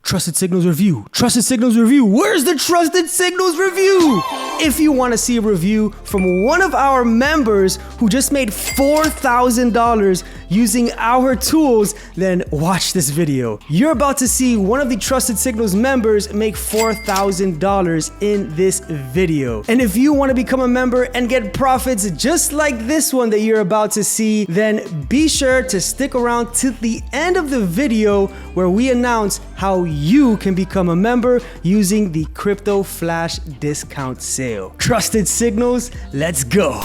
Trusted Signals review. Trusted Signals review. Where's the Trusted Signals review? If you want to see a review from one of our members who just made $4,000 using our tools, then watch this video. You're about to see one of the Trusted Signals members make $4,000 in this video. And if you want to become a member and get profits just like this one that you're about to see, then be sure to stick around to the end of the video where we announce how you can become a member using the Crypto Flash discount sale. Trusted Signals, let's go.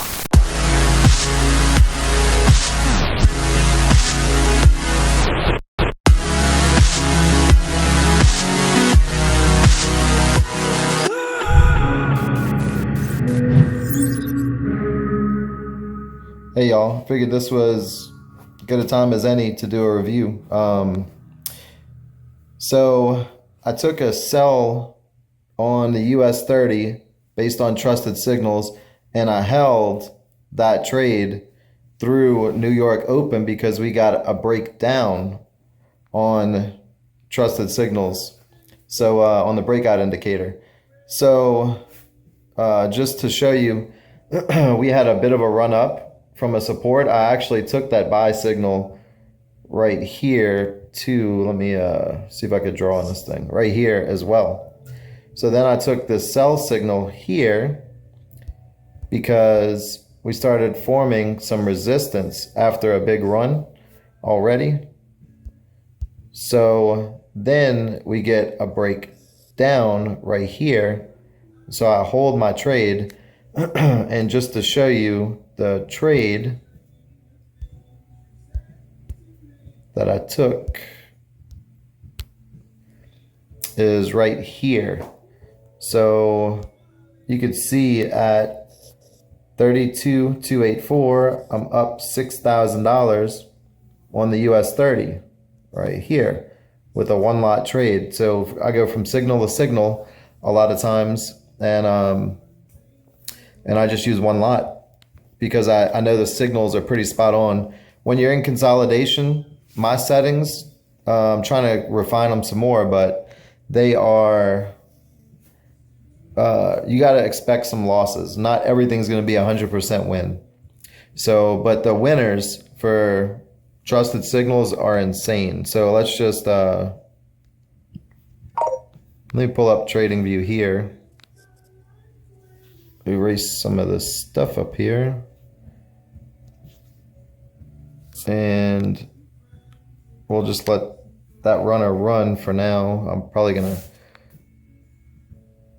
Hey y'all, figured this was as good a time as any to do a review. So I took a sell on the US 30 based on Trusted Signals, and I held that trade through New York Open because we got a breakdown on Trusted Signals. So on the breakout indicator. So just to show you, we had a bit of a run up from a support. I actually took that buy signal right here to, let me see if I could draw on this thing, right here as well. So then I took this sell signal here because we started forming some resistance after a big run already. So then we get a break down right here. So I hold my trade and just to show you the trade that I took is right here. So you could see at 32,284, I'm up $6,000 on the US 30 right here with a one lot trade. So I go from signal to signal a lot of times, and I just use one lot because I know the signals are pretty spot on. When you're in consolidation, my settings, I'm trying to refine them some more, but they are, you got to expect some losses. Not everything's going to be 100% win. So, but the winners for Trusted Signals are insane. So let's just, let me pull up TradingView here. Erase some of this stuff up here. And we'll just let that runner run for now. I'm probably gonna,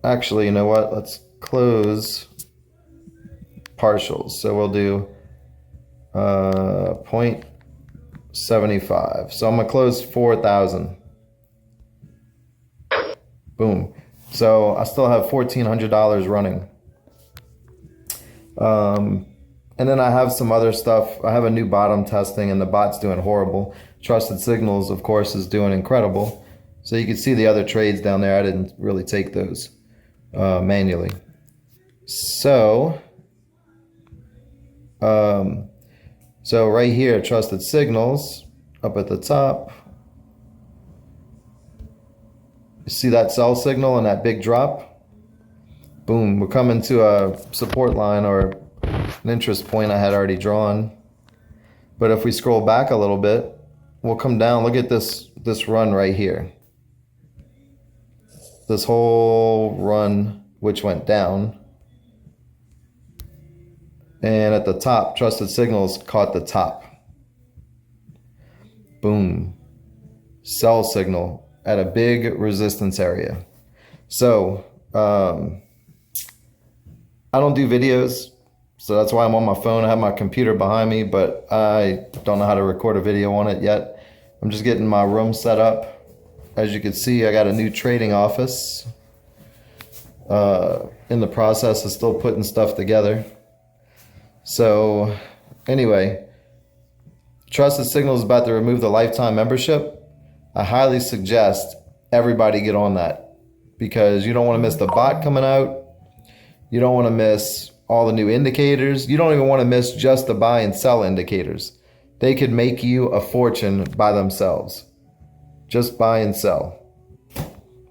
actually, you know what? Let's close partials. So we'll do 0.75. So I'm gonna close 4,000. Boom. So I still have $1,400 running. And then I have some other stuff. I have a new bot I'm testing, and the bot's doing horrible. Trusted Signals, of course, is doing incredible. So you can see the other trades down there. I didn't really take those manually. So, so right here, Trusted Signals, up at the top. You see that sell signal and that big drop? Boom, we're coming to a support line or an interest point I had already drawn. But if we scroll back a little bit, we'll come down. Look at this run right here. This whole run, which went down. And at the top, Trusted Signals caught the top. Boom. Sell signal at a big resistance area. So, I don't do videos, so that's why I'm on my phone. I have my computer behind me, but I don't know how to record a video on it yet. I'm just getting my room set up. As you can see, I got a new trading office. In the process of still putting stuff together. So anyway, Trusted Signals is about to remove the lifetime membership. I highly suggest everybody get on that because you don't want to miss the bot coming out. You don't want to miss all the new indicators. You don't even want to miss just the buy and sell indicators. They could make you a fortune by themselves. Just buy and sell.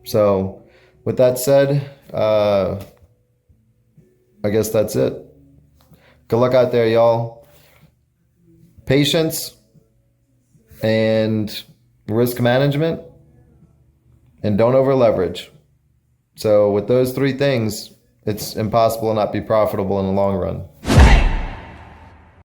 So with that said, I guess that's it. Good luck out there, y'all. Patience and risk management, and don't over leverage. So with those three things, it's impossible to not be profitable in the long run.